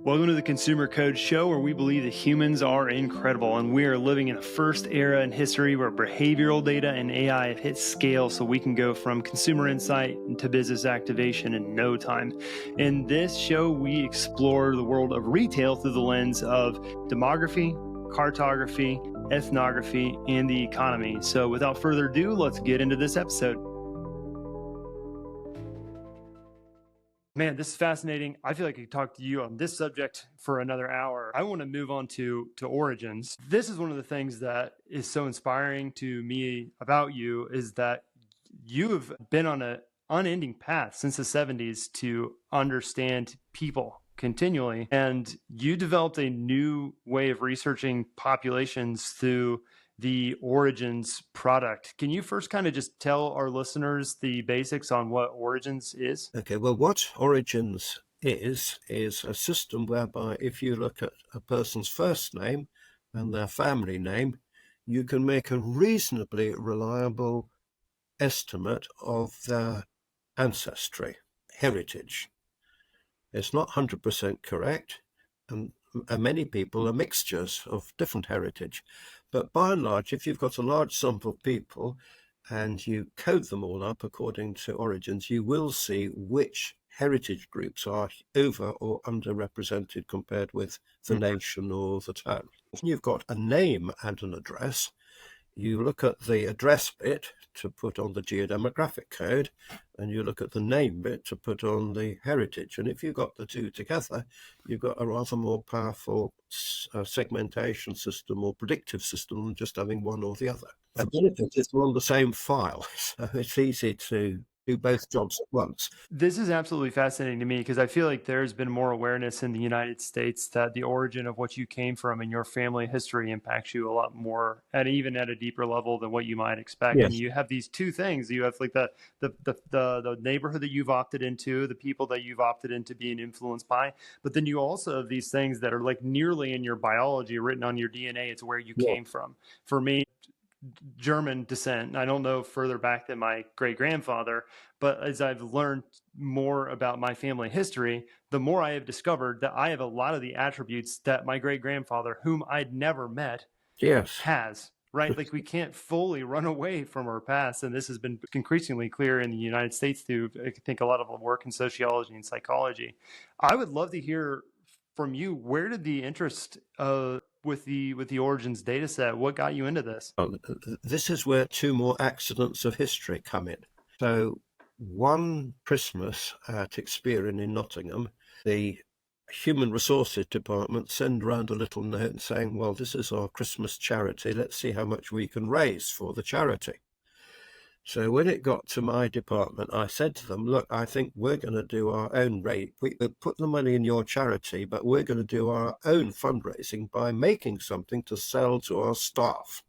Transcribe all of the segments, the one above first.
Welcome to the Consumer Code Show, where we believe that humans are incredible and we are living in the first era in history where behavioral data and AI have hit scale so we can go from consumer insight to business activation in no time. In this show, we explore the world of retail through the lens of demography, cartography, ethnography, and the economy. So without further ado, let's get into this episode. Man, this is fascinating. I feel like I could talk to you on this subject for another hour. I want to move on to Origins. This is one of the things that is so inspiring to me about you is that you have been on an unending path since the 70s to understand people continually. And you developed a new way of researching populations through the Origins product. Can you first kind of just tell our listeners the basics on what Origins is? Okay, well, what Origins is a system whereby if you look at a person's first name and their family name, you can make a reasonably reliable estimate of their ancestry, heritage. It's not 100% correct, and many people are mixtures of different heritage. But by and large, if you've got a large sample of people and you code them all up according to Origins, you will see which heritage groups are over or underrepresented compared with the nation or the town. If you've got a name and an address, you look at the address bit to put on the geodemographic code, and you look at the name bit to put on the heritage. And if you've got the two together, you've got a rather more powerful segmentation system or predictive system than just having one or the other. The benefit is we're on the same file, so it's easy to do both jobs at once. This is absolutely fascinating to me because I feel like there's been more awareness in the United States that the origin of what you came from and your family history impacts you a lot more, and even at a deeper level than what you might expect. Yes. And you have these two things. You have like the neighborhood that you've opted into, the people that you've opted into being influenced by, but then you also have these things that are like nearly in your biology, written on your DNA. It's where you came from. For me, German descent. I don't know further back than my great-grandfather, but as I've learned more about my family history, the more I have discovered that I have a lot of the attributes that my great-grandfather, whom I'd never met, has, right? Like we can't fully run away from our past. And this has been increasingly clear in the United States through, I think, a lot of work in sociology and psychology. I would love to hear from you, where did the interest with the Origins data set, what got you into this? This is where two more accidents of history come in. So one Christmas at Experian in Nottingham, the Human Resources Department sent around a little note saying, well, this is our Christmas charity. Let's see how much we can raise for the charity. So when it got to my department, I said to them, look, I think we're going to do our own rate. We put the money in your charity, but we're going to do our own fundraising by making something to sell to our staff.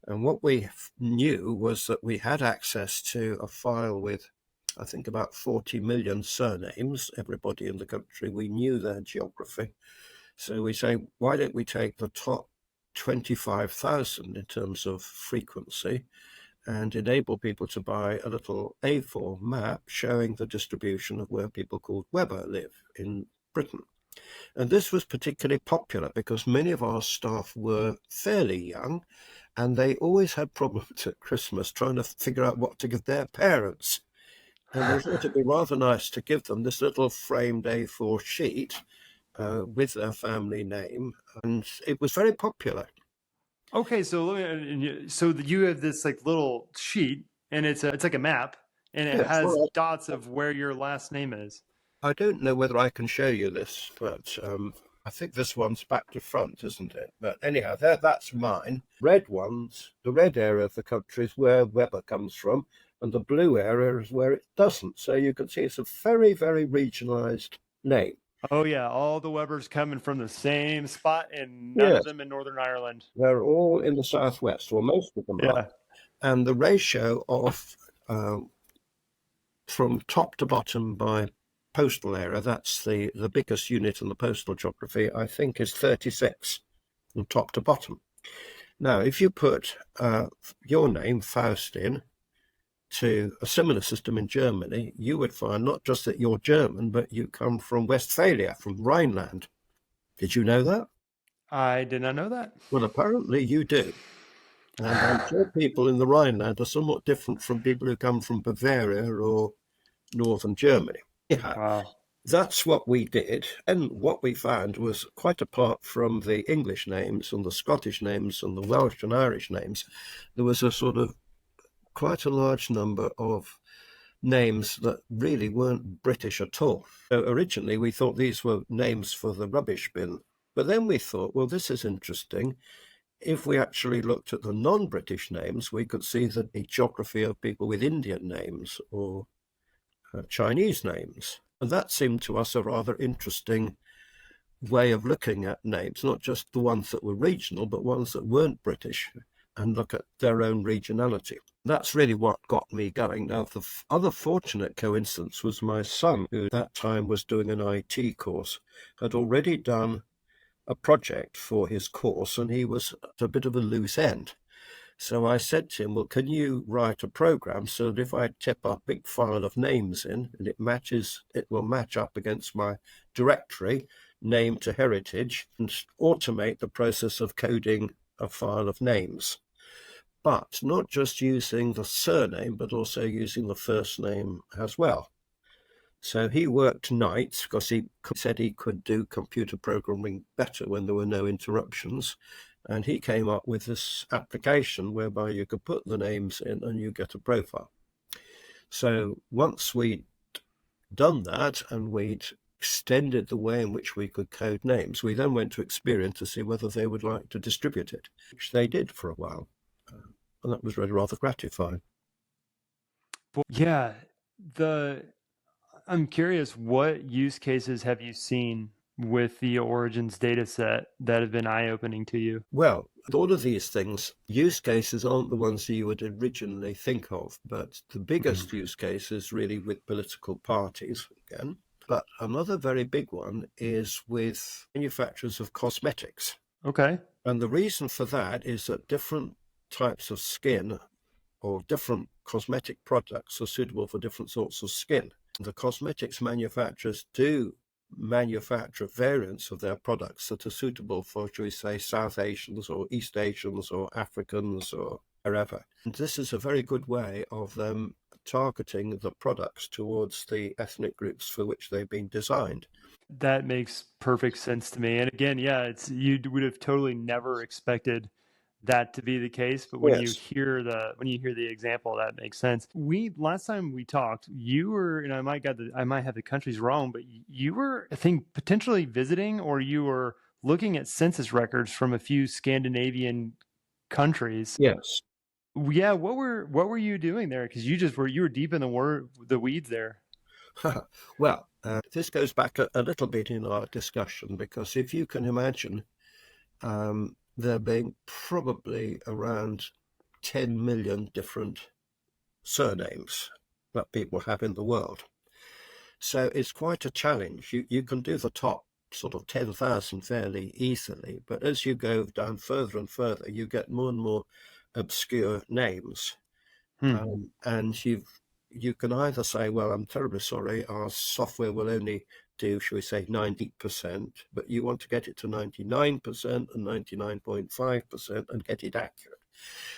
And what we knew was that we had access to a file with, I think, about 40 million surnames, everybody in the country. We knew their geography. So we say, why don't we take the top 25,000 in terms of frequency and enable people to buy a little A4 map showing the distribution of where people called Weber live in Britain. And this was particularly popular because many of our staff were fairly young and they always had problems at Christmas trying to figure out what to give their parents. And we thought it'd be rather nice to give them this little framed A4 sheet with their family name. And it was very popular. Okay, so you have this like little sheet, and it's like a map, and it has dots of where your last name is. I don't know whether I can show you this, but I think this one's back to front, isn't it? But anyhow, that's mine. Red ones, the red area of the country is where Weber comes from, and the blue area is where it doesn't. So you can see it's a very, very regionalized name. Oh, yeah. All the Webers coming from the same spot, and none of them in Northern Ireland. They're all in the southwest, or most of them are. And the ratio of from top to bottom by postal area, that's the biggest unit in the postal geography, I think is 36 from top to bottom. Now, if you put your name, Faust, in, to a similar system in Germany, you would find not just that you're German, but you come from Westphalia, from Rhineland. Did you know that? I did not know that. Well, apparently you do. And I'm sure people in the Rhineland are somewhat different from people who come from Bavaria or northern Germany. Yeah, Wow. that's what we did. And what we found was, quite apart from the English names and the Scottish names and the Welsh and Irish names, there was a sort of quite a large number of names that really weren't British at all. So originally we thought these were names for the rubbish bin. But then we thought, well, this is interesting. If we actually looked at the non-British names, we could see the geography of people with Indian names or Chinese names. And that seemed to us a rather interesting way of looking at names, not just the ones that were regional, but ones that weren't British, and look at their own regionality. That's really what got me going. Now, the other fortunate coincidence was my son, who at that time was doing an IT course, had already done a project for his course, and he was at a bit of a loose end. So I said to him, well, can you write a program so that if I tip a big file of names in and it will match up against my directory, name to heritage, and automate the process of coding a file of names. But not just using the surname, but also using the first name as well. So he worked nights because he said he could do computer programming better when there were no interruptions. And he came up with this application whereby you could put the names in and you get a profile. So once we'd done that and we'd extended the way in which we could code names, we then went to Experian to see whether they would like to distribute it, which they did for a while. And that was really rather gratifying. Yeah, I'm curious, what use cases have you seen with the Origins data set that have been eye-opening to you? Well, all of these things, use cases aren't the ones you would originally think of, but the biggest use case is really with political parties again. But another very big one is with manufacturers of cosmetics. Okay. And the reason for that is that different types of skin or different cosmetic products are suitable for different sorts of skin. The cosmetics manufacturers do manufacture variants of their products that are suitable for, shall we say, South Asians or East Asians or Africans or wherever. And this is a very good way of them targeting the products towards the ethnic groups for which they've been designed. That makes perfect sense to me. And again, yeah, you would have totally never expected that to be the case, but when you Yes. hear the example, that makes sense. Last time we talked, you were, and I might have the countries wrong, but you were, I think, potentially visiting, or you were looking at census records from a few Scandinavian countries. Yes. Yeah, what were you doing there? Because you were deep in the weeds there. Well, this goes back a little bit in our discussion, because if you can imagine, there being probably around 10 million different surnames that people have in the world. So it's quite a challenge. You can do the top sort of 10,000 fairly easily, but as you go down further and further, you get more and more obscure names. And you can either say, well, I'm terribly sorry, our software will only do, shall we say, 90%, but you want to get it to 99% and 99.5% and get it accurate.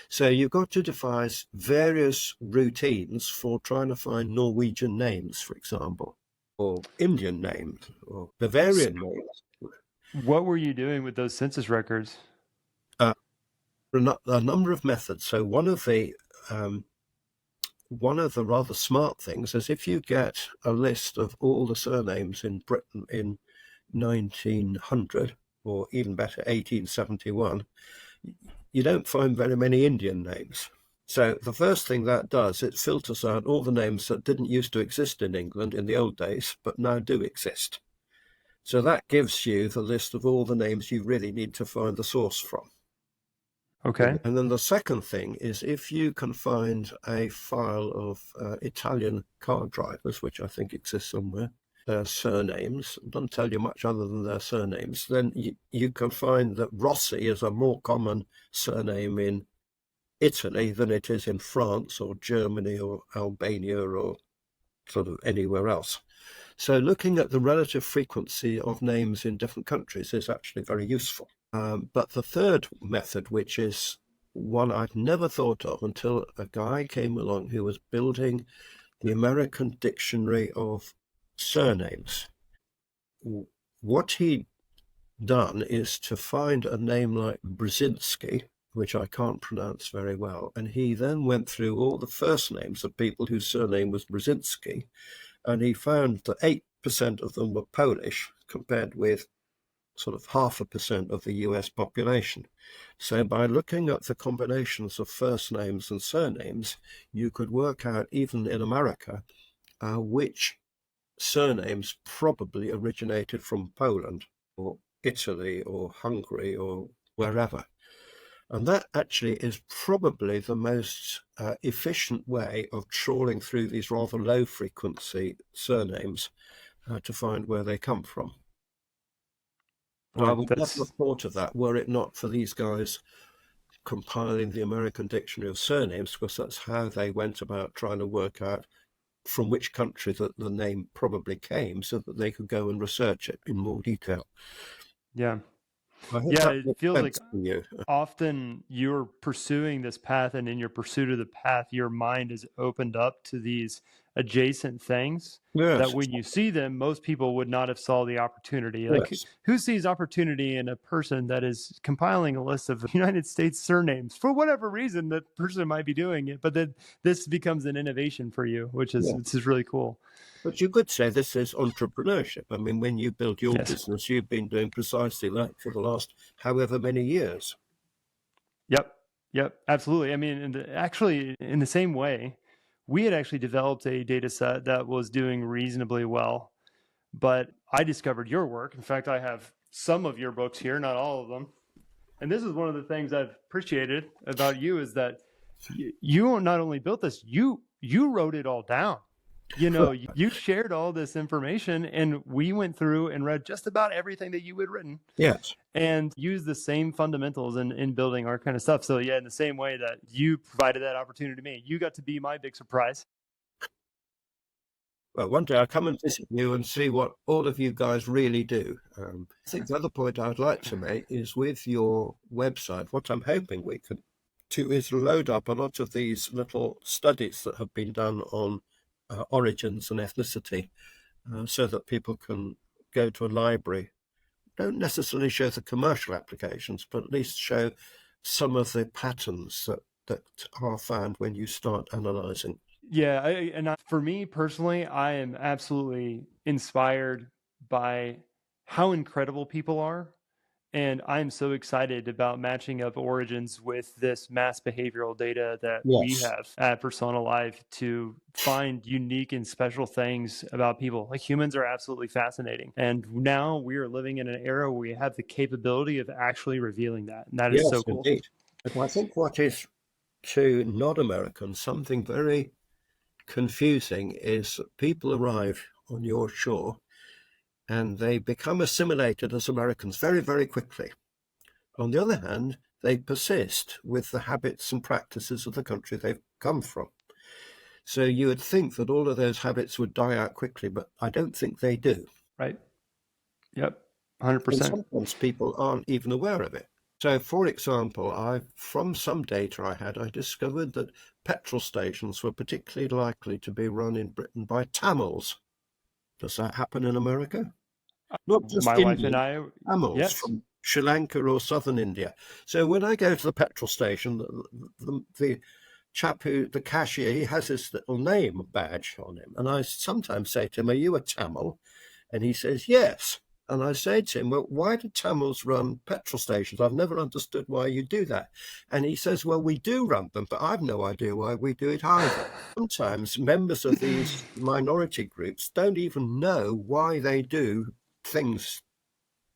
So you've got to devise various routines for trying to find Norwegian names, for example, or Indian names, or Bavarian names. What were you doing with those census records? A number of methods. So one of the rather smart things is, if you get a list of all the surnames in Britain in 1900, or even better, 1871, you don't find very many Indian names. So the first thing that does, it filters out all the names that didn't used to exist in England in the old days, but now do exist. So that gives you the list of all the names you really need to find the source from. Okay. And then the second thing is, if you can find a file of Italian car drivers, which I think exists somewhere, their surnames, doesn't tell you much other than their surnames, then you can find that Rossi is a more common surname in Italy than it is in France or Germany or Albania or sort of anywhere else. So looking at the relative frequency of names in different countries is actually very useful. But the third method, which is one I've never thought of until a guy came along who was building the American Dictionary of Surnames. What he'd done is to find a name like Brzezinski, which I can't pronounce very well, and he then went through all the first names of people whose surname was Brzezinski, and he found that 8% of them were Polish, compared with sort of 0.5% of the US population. So by looking at the combinations of first names and surnames, you could work out, even in America, which surnames probably originated from Poland or Italy or Hungary or wherever. And that actually is probably the most efficient way of trawling through these rather low frequency surnames to find where they come from. But I Boy, would never have thought of that were it not for these guys compiling the American Dictionary of Surnames, because that's how they went about trying to work out from which country that the name probably came, so that they could go and research it in more detail. yeah. I hope Yeah, that it makes feels sense like to you. often you're pursuing this path, and in your pursuit of the path, your mind is opened up to these adjacent things that Yes, when you see them, most people would not have saw the opportunity. Like, yes. who sees opportunity in a person that is compiling a list of United States surnames for whatever reason that person might be doing it, but then this becomes an innovation for you, which is, Yeah. this is really cool. But you could say this is entrepreneurship. I mean, when you build your Yes. business, you've been doing precisely that for the last however many years. Yep. Yep. Absolutely. I mean, actually, in the same way, we had actually developed a data set that was doing reasonably well, but I discovered your work. In fact, I have some of your books here, not all of them. And this is one of the things I've appreciated about you, is that you not only built this, you wrote it all down. You know, you shared all this information, and we went through and read just about everything that you had written. Yes. And use the same fundamentals in building our kind of stuff. So yeah, in the same way that you provided that opportunity to me, you got to be my big surprise. Well, one day I'll come and visit you and see what all of you guys really do. I think the other point I'd like to make is, with your website, what I'm hoping we can do is load up a lot of these little studies that have been done on origins and ethnicity, so that people can go to a library. Don't necessarily show the commercial applications, but at least show some of the patterns that are found when you start analyzing. Yeah, for me personally, I am absolutely inspired by how incredible people are. And I'm so excited about matching up origins with this mass behavioral data that we Yes. have at PersonaLive to find unique and special things about people. Like, humans are absolutely fascinating. And now we are living in an era where we have the capability of actually revealing that. And that is so Yes, cool. indeed. But I think what is, to non-Americans, something very confusing is that people arrive on your shore and they become assimilated as Americans very, very quickly. On the other hand, they persist with the habits and practices of the country they've come from. So you would think that all of those habits would die out quickly, but I don't think they do. Right. Yep. And 100%. sometimes people aren't even aware of it. So, for example, from some data I had, I discovered that petrol stations were particularly likely to be run in Britain by Tamils. Does that happen in America? Not just My wife and Indian, I, Tamils yes. from Sri Lanka or southern India. So when I go to the petrol station, the chap the cashier, he has his little name badge on him. And I sometimes say to him, "Are you a Tamil?" And he says, "Yes." And I say to him, "Well, why do Tamils run petrol stations? I've never understood why you do that." And he says, "Well, we do run them, but I've no idea why we do it either." Sometimes members of these minority groups don't even know why they do things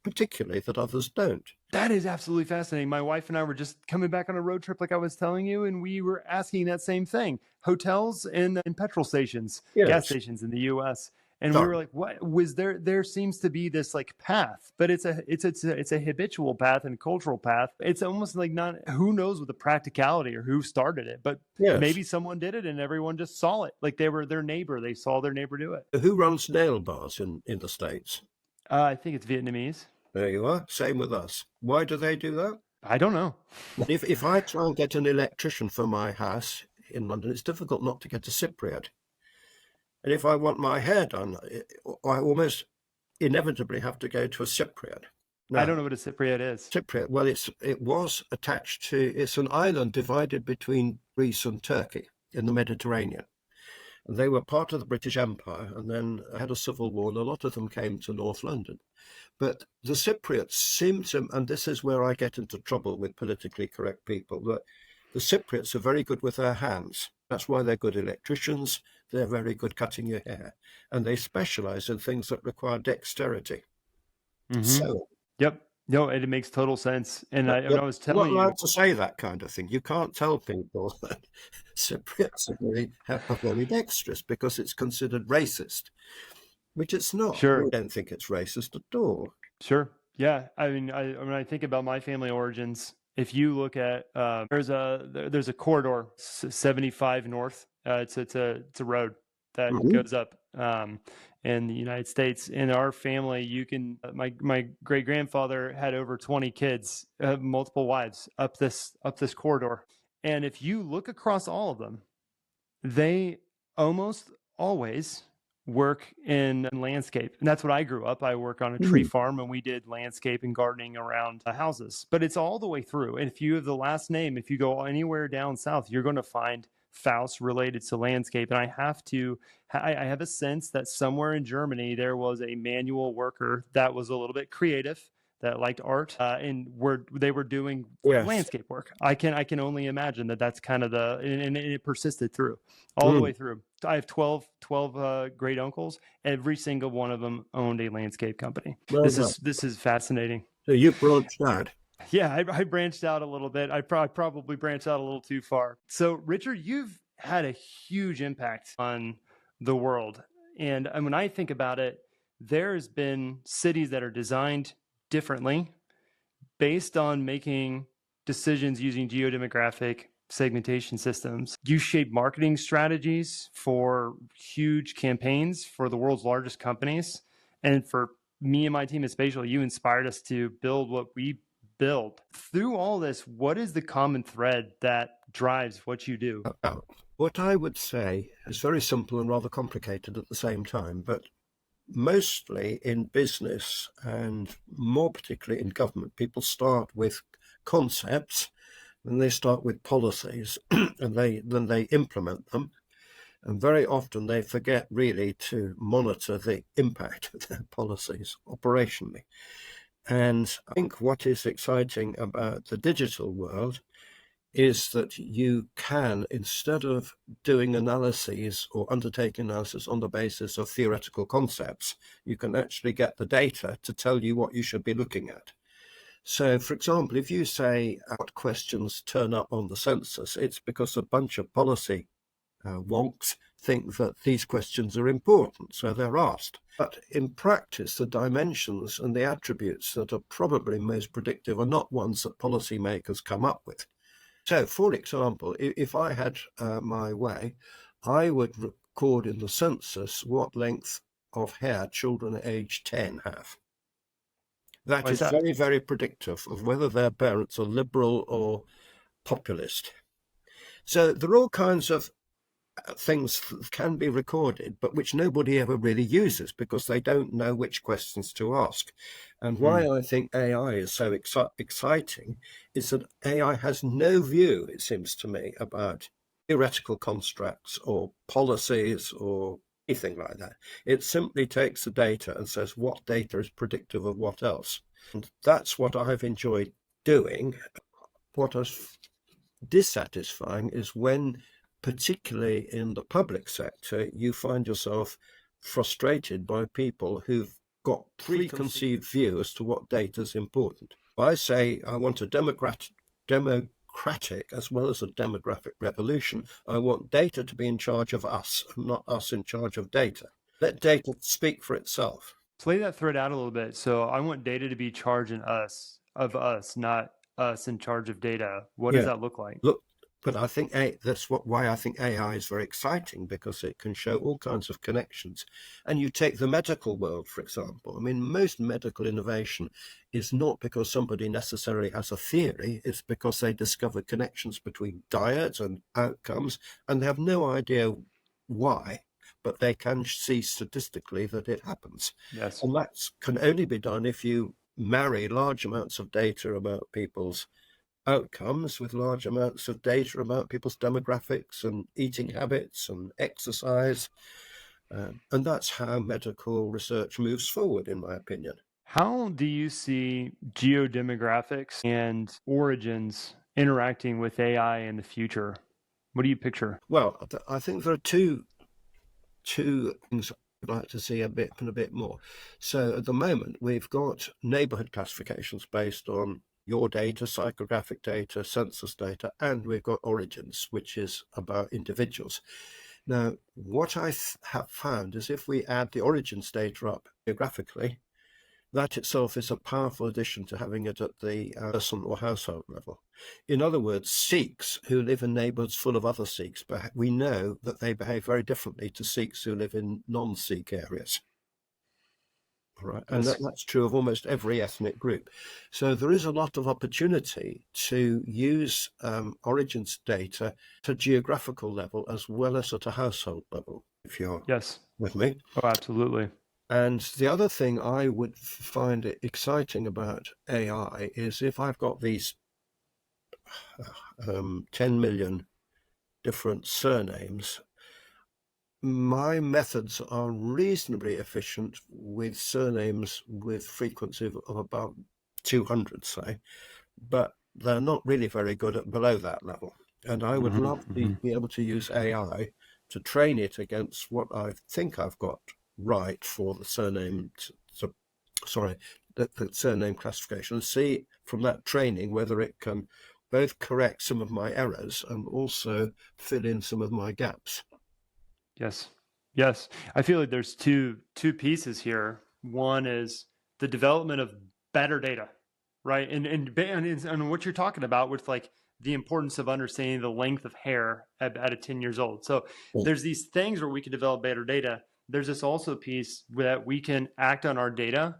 particularly that others don't. That is absolutely fascinating. My wife and I were just coming back on a road trip, like I was telling you, and we were asking that same thing. Hotels and petrol stations, gas Yes. stations in the US. And we were Sorry. like, what was there? There seems to be this like path, but it's a habitual path and cultural path. It's almost like not, who knows what the practicality or who started it, but Yes. maybe someone did it and everyone just saw it. Like they were their neighbor. They saw their neighbor do it. Who runs nail bars in the States? I think it's Vietnamese. There you are. Same with us. Why do they do that? I don't know. If I try and get an electrician for my house in London, it's difficult not to get a Cypriot. And if I want my hair done, I almost inevitably have to go to a Cypriot. I Now, don't know what a Cypriot is. Cypriot, well, it was attached to, it's an island divided between Greece and Turkey in the Mediterranean. And they were part of the British Empire and then had a civil war, and a lot of them came to North London. But the Cypriots seem to, and this is where I get into trouble with politically correct people, that the Cypriots are very good with their hands. That's why they're good electricians. They're very good cutting your hair. And they specialize in things that require dexterity. Mm-hmm. So, yep. No, it makes total sense. And I was telling you're not you, allowed to say that kind of thing. You can't tell people that Cypriots are very dexterous because it's considered racist, which it's not. sure. I don't think it's racist at all. Sure. Yeah. I mean, when I think about my family origins, if you look at there's a corridor 75 north. It's a road that goes up in the United States. In our family, you can my great grandfather had over 20 kids, multiple wives up this corridor. And if you look across all of them, they almost always work in landscape. And that's what I grew up. I work on a tree farm and we did landscape and gardening around houses, but it's all the way through. And if you have the last name, if you go anywhere down south, you're going to find Faust related to landscape. And I have a sense that somewhere in Germany, there was a manual worker that was a little bit creative, that liked art, and they were doing landscape work. I can only imagine that that's kind of and it persisted through all the way through. I have 12 great uncles. Every single one of them owned a landscape company. Well, this is fascinating. So you branched out. Yeah, I branched out a little bit. I probably branched out a little too far. So, Richard, you've had a huge impact on the world. And when I think about it, there's been cities that are designed differently based on making decisions using geodemographic segmentation systems. You shape marketing strategies for huge campaigns for the world's largest companies. And for me and my team at Spatial, you inspired us to build what we build. Through all this, what is the common thread that drives what you do? What I would say is very simple and rather complicated at the same time, but mostly in business and more particularly in government, people start with concepts and they start with policies and then they implement them. And very often they forget really to monitor the impact of their policies operationally. And I think what is exciting about the digital world is that you can, instead of doing analyses or undertaking analysis on the basis of theoretical concepts, you can actually get the data to tell you what you should be looking at. So, for example, if you say what questions turn up on the census, it's because a bunch of policy wonks think that these questions are important, so they're asked. But in practice, the dimensions and the attributes that are probably most predictive are not ones that policymakers come up with. So, for example, if I had my way, I would record in the census what length of hair children aged 10 have. That is very, very predictive of whether their parents are liberal or populist. So there are all kinds of things that can be recorded, but which nobody ever really uses because they don't know which questions to ask. And why I think AI is so exciting is that AI has no view, it seems to me, about theoretical constructs or policies or anything like that. It simply takes the data and says what data is predictive of what else. And that's what I've enjoyed doing. What is dissatisfying is when, particularly in the public sector, you find yourself frustrated by people who've got preconceived view as to what data is important. I say I want a democratic as well as a demographic revolution. I want data to be in charge of us, and not us in charge of data. Let data speak for itself. Play that thread out a little bit. So I want data to be charging us of us, not us in charge of data. What does Yeah. that look like? Look, but I think why I think AI is very exciting, because it can show all kinds of connections. And you take the medical world, for example. I mean, most medical innovation is not because somebody necessarily has a theory. It's because they discover connections between diet and outcomes, and they have no idea why, but they can see statistically that it happens. Yes. And that can only be done if you marry large amounts of data about people's outcomes with large amounts of data about people's demographics and eating habits and exercise. And that's how medical research moves forward, in my opinion. How do you see geodemographics and origins interacting with AI in the future? What do you picture? Well, I think there are two things I'd like to see a bit more. So at the moment, we've got neighborhood classifications based on your data, psychographic data, census data, and we've got origins, which is about individuals. Now, what I have found is if we add the origins data up geographically, that itself is a powerful addition to having it at the person or household level. In other words, Sikhs who live in neighborhoods full of other Sikhs, but we know that they behave very differently to Sikhs who live in non-Sikh areas. Right, and that's true of almost every ethnic group. So there is a lot of opportunity to use origins data at a geographical level as well as at a household level, if you're with me. Oh, absolutely. And the other thing I would find exciting about AI is if I've got these 10 million different surnames, my methods are reasonably efficient with surnames with frequency of about 200, say, but they're not really very good at below that level. And I would love to be able to use AI to train it against what I think I've got right for the surname, the surname classification, and see from that training whether it can both correct some of my errors and also fill in some of my gaps. Yes. I feel like there's two pieces here. One is the development of better data, right? And what you're talking about with like the importance of understanding the length of hair at 10 years old. So there's these things where we can develop better data. There's this also piece that we can act on our data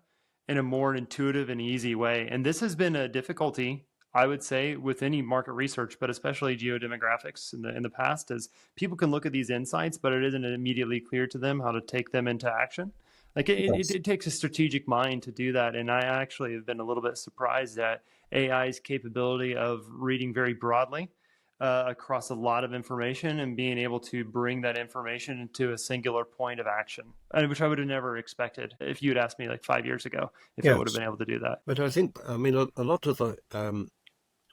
in a more intuitive and easy way. And this has been a difficulty, I would say, with any market research, but especially geodemographics in the past, is people can look at these insights, but it isn't immediately clear to them how to take them into action. Like it takes a strategic mind to do that. And I actually have been a little bit surprised at AI's capability of reading very broadly across a lot of information and being able to bring that information into a singular point of action, which I would have never expected if you had asked me like 5 years ago if I would have been able to do that. But I think, I mean, a lot of the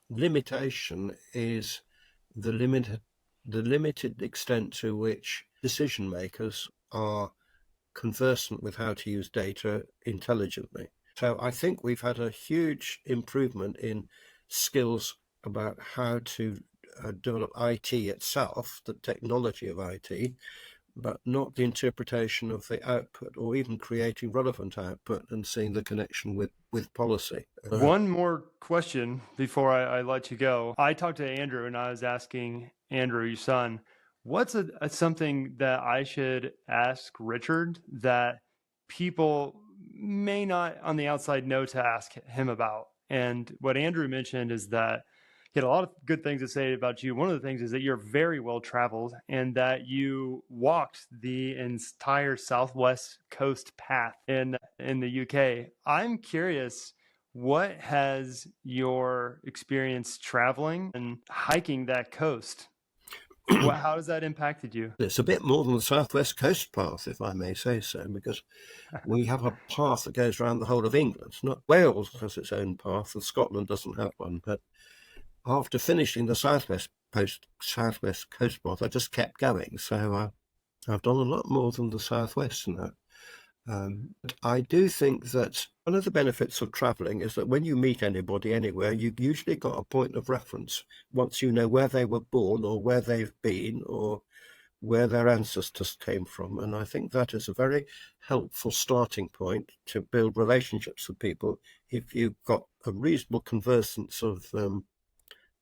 limitation is the limited extent to which decision makers are conversant with how to use data intelligently. So I think we've had a huge improvement in skills about how to develop IT itself, the technology of IT, but not the interpretation of the output or even creating relevant output and seeing the connection with policy. One more question before I let you go. I talked to Andrew and I was asking Andrew, your son, what's something that I should ask Richard that people may not on the outside know to ask him about? And what Andrew mentioned is that he had a lot of good things to say about you. One of the things is that you're very well traveled and that you walked the entire Southwest Coast path in the UK. I'm curious, what has your experience traveling and hiking that coast? How has that impacted you? It's a bit more than the Southwest Coast path, if I may say so, because we have a path that goes around the whole of England. Not Wales has its own path, and Scotland doesn't have one, but after finishing the Southwest Coast path, I just kept going. So I've done a lot more than the Southwest now. But I do think that one of the benefits of traveling is that when you meet anybody anywhere, you've usually got a point of reference. Once you know where they were born or where they've been or where their ancestors came from. And I think that is a very helpful starting point to build relationships with people if you've got a reasonable conversance of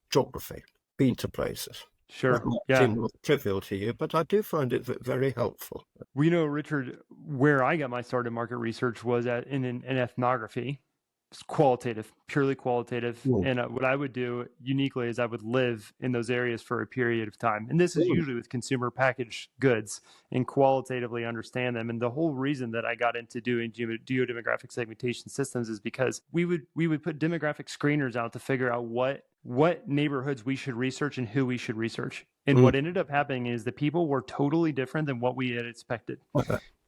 geography, been to places. Sure. That might Yeah. seem trivial to you, but I do find it very helpful. We know, Richard, where I got my start in market research was in ethnography. It's qualitative, purely qualitative. And what I would do uniquely is I would live in those areas for a period of time. And this is usually with consumer packaged goods, and qualitatively understand them. And the whole reason that I got into doing geodemographic segmentation systems is because we would put demographic screeners out to figure out what neighborhoods we should research and who we should research. And what ended up happening is the people were totally different than what we had expected.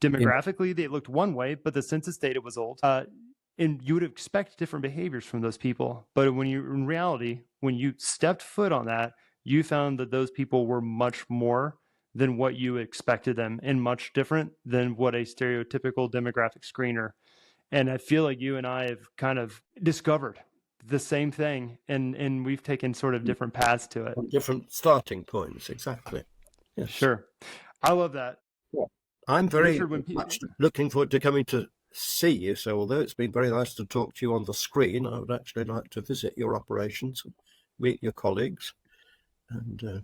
Demographically, they looked one way, but the census data was old. And you would expect different behaviors from those people. But in reality, when you stepped foot on that, you found that those people were much more than what you expected them, and much different than what a stereotypical demographic screener. And I feel like you and I have kind of discovered the same thing, and we've taken sort of different paths to it. Different starting points, exactly. Yes. Sure. I love that. Yeah. I'm very much looking forward to coming to see you. So although it's been very nice to talk to you on the screen, I would actually like to visit your operations, meet your colleagues, and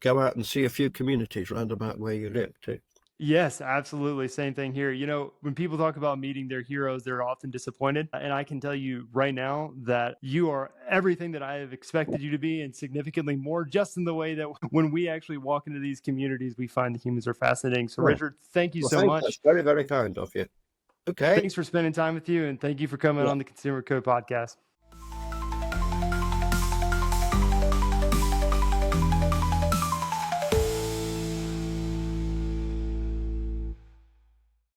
go out and see a few communities round about where you live too. Yes, absolutely. Same thing here. When people talk about meeting their heroes, they're often disappointed. And I can tell you right now that you are everything that I have expected you to be, and significantly more, just in the way that when we actually walk into these communities, we find the humans are fascinating. So Richard, thank you so much. That's very, very kind of you. Okay. Thanks for spending time with you, and thank you for coming on the Consumer Code podcast.